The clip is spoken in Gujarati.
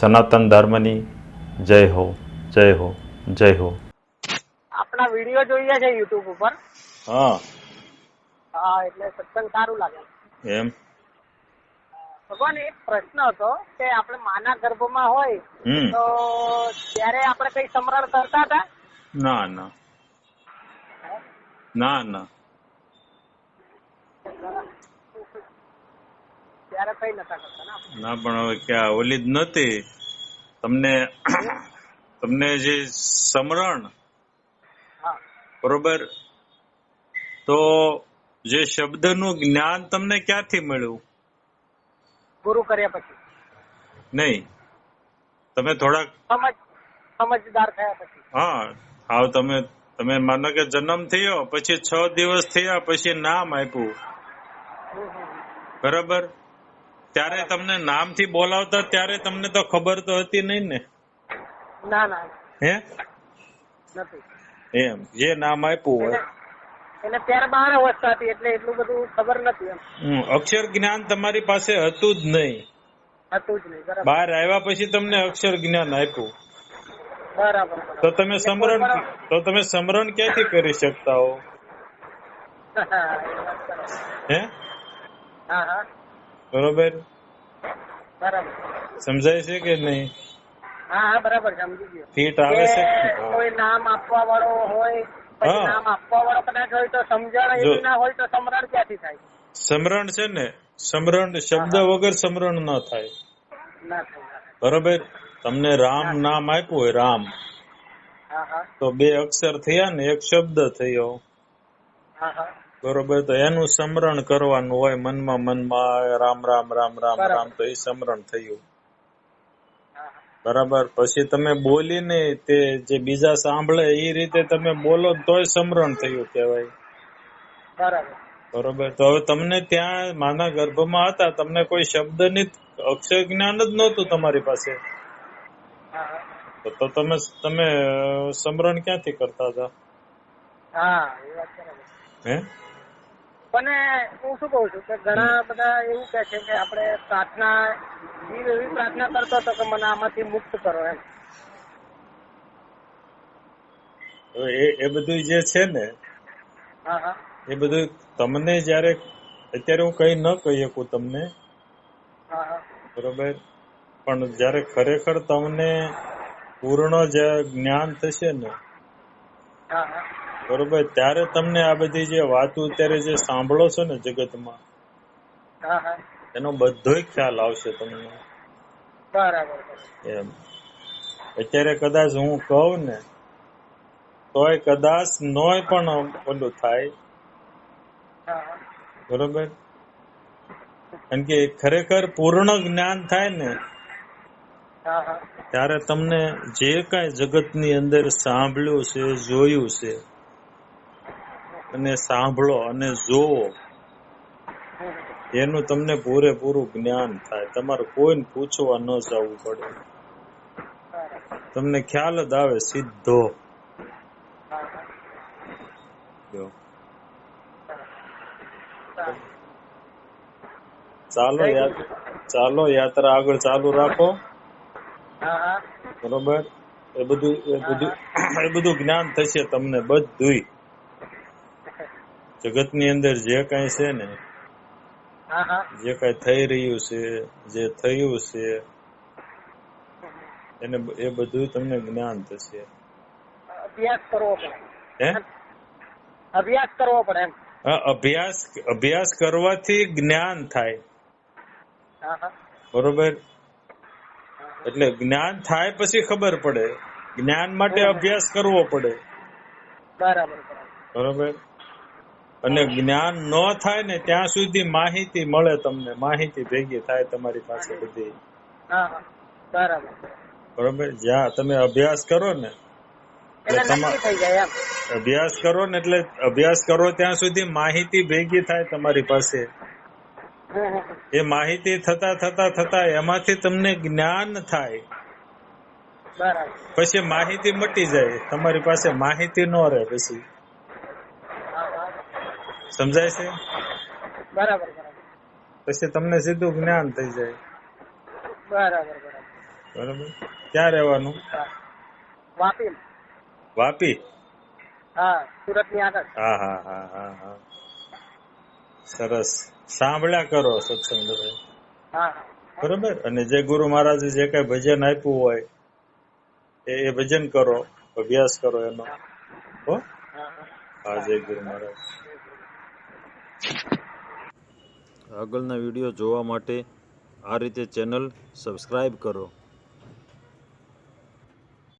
સનાતન ધર્મની જય હો, જય હો, જય હો. આપણા વિડીયો જોઈએ છે યુટ્યુબ ઉપર. હા હા, એટલે સત્સંગ સારું લાગે એમ. ભગવાન, એક પ્રશ્ન હતો કે આપણે માના ગર્ભમાં હોય તો ત્યારે આપણે કઈ સમરણ કરતા હતા? ના ના ના ના ત્યારે કઈ નતા કરતા ને? ના, પણ હવે ક્યાં ઓલી જ નથી તમને જે સમરણ, હા, બરોબર, તો જે શબ્દનું જ્ઞાન તમને ક્યાંથી મળ્યું? ગુરુ કર્યા પછી. નહીં, તમે થોડાક સમજદાર થયા પછી. હા, તમે માનો કે જન્મ થયો પછી 6 દિવસ થયા પછી નામ આપ્યું, બરાબર, ત્યારે તમને નામથી બોલાવતા ત્યારે તમને તો ખબર તો હતી નહીં ને? ના ના હે નથી. એમ જે નામ આપ્યું હોય એને ત્યારે 12 અવસ્થા હતી એટલે એટલું બધું ખબર નથી એમ. અક્ષર જ્ઞાન તમારી પાસે હતું જ નહીં. હતું જ નહીં. બરાબર. બહાર આવ્યા પછી તમને અક્ષર જ્ઞાન આપ્યું. બરાબર. તો તમે સમરણ ક્યાંથી કરી શકતા હો? હે? હા હા, બરોબર, બરાબર. સમજાય છે કે નહીં? હા હા, બરાબર, સમજી ગયો. ફીટ આવે છે? કોઈ નામ આપવા વાળો હોય પછી નામ આપવા વાળો કદાચ હોય તો સમજણ એવી ના હોય તો સમરણ ક્યાંથી થાય? સમરણ છે ને, સમરણ શબ્દ વગર સમરણ ન થાય. ના થાય. બરોબર, તમને રામ નામ આપ્યું હોય, રામ, તો 2 અક્ષર થયા ને, 1 શબ્દ થયો, બરોબર, તો એનું સમરણ કરવાનું હોય મનમાં રામ રામ રામ રામ રામ, તો એ સમરણ થયું. બરાબર, પછી તમે બોલીને તે જે બીજા સાંભળે એ રીતે તમે બોલો તોય સમરણ થયું કહેવાય. બરોબર, તો હવે તમને ત્યાં માના ગર્ભમાં હતા, તમને કોઈ શબ્દની અક્ષર જ્ઞાન જ નહોતું તમારી પાસે, તો તમે સમરણ ક્યાંથી કરતા હતા? હા, એ વાત બરાબર. હે? પણ હું શું કઉ છું કે ઘણા બધા એવું કે છે કે આપણે પ્રાર્થના એવી પ્રાર્થના કરતો હતો કે મને આમાંથી મુક્ત કરો એમ. એ બધું જે છે ને, એ બધું તમને જયારે અત્યારે હું કઈ ન કહી શકું તમને, બરોબર, પણ જયારે ખરેખર તમને પૂર્ણ જે જ્ઞાન થશે ને, બરોબર, ત્યારે તમને આ બધી જે વાતો અત્યારે જે સાંભળો છો ને જગતમાં, એનો બધોય ખ્યાલ આવશે તમને. બરાબર. એમ અત્યારે કદાચ હું કહું ને તોય કદાચ નોય પણ ઓલું થાય, બરોબર, કારણ કે ખરેખર પૂર્ણ જ્ઞાન થાય ને ત્યારે તમને જે કાંઈ જગતની અંદર સાંભળ્યું છે, જોયું છે, અને સાંભળો અને જોવો એનું તમને પૂરેપૂરું જ્ઞાન થાય. તમારે કોઈને પૂછવા ન જવું પડે, તમને ખ્યાલ જ આવે સીધો. ચાલો યાત્રા આગળ ચાલુ રાખો, બરોબર, એ બધું જ્ઞાન થશે તમને. બધુંય જગતની અંદર જે કાંઈ છે ને, જે કાંઈ થઈ રહ્યું છે, જે થયું છે, એ બધું તમને જ્ઞાન થશે. અભ્યાસ કરવો પડે. હે? અભ્યાસ કરવો પડે એમ. અભ્યાસ કરવાથી જ્ઞાન થાય, બરોબર, એટલે જ્ઞાન થાય પછી ખબર પડે. જ્ઞાન માટે અભ્યાસ કરવો પડે, બરોબર, અને જ્ઞાન ન થાય ને ત્યાં સુધી માહિતી મળે તમને, માહિતી ભેગી થાય તમારી પાસે બધી, બરોબર. જ્યાં તમે અભ્યાસ કરો ને એટલે અભ્યાસ કરો ત્યાં સુધી માહિતી ભેગી થાય તમારી પાસે. એ માહિતી થતા એમાંથી તમને જ્ઞાન થાય, પછી માહિતી મટી જાય, તમારી પાસે માહિતી ન રહે પછી. સમજાય છે? બરાબર. પછી તમને સીધું જ્ઞાન થઈ જાય. બરાબર. બરાબર. ક્યાં રહેવાનું? વાપી. વાપી? હા, સુરત ની આગળ. હા હા હા હા હા, સરસ. સાંભળ્યા કરો સત્સંગ બધે. હા. બરાબર. અને જે ગુરુ મહારાજે જે કઈ ભજન આપ્યું હોય એ ભજન કરો, અભ્યાસ કરો એનો. હો. હા, જય ગુરુ મહારાજ. આગળના વિડીયો જોવા માટે આ રીતે ચેનલ સબસ્ક્રાઇબ કરો.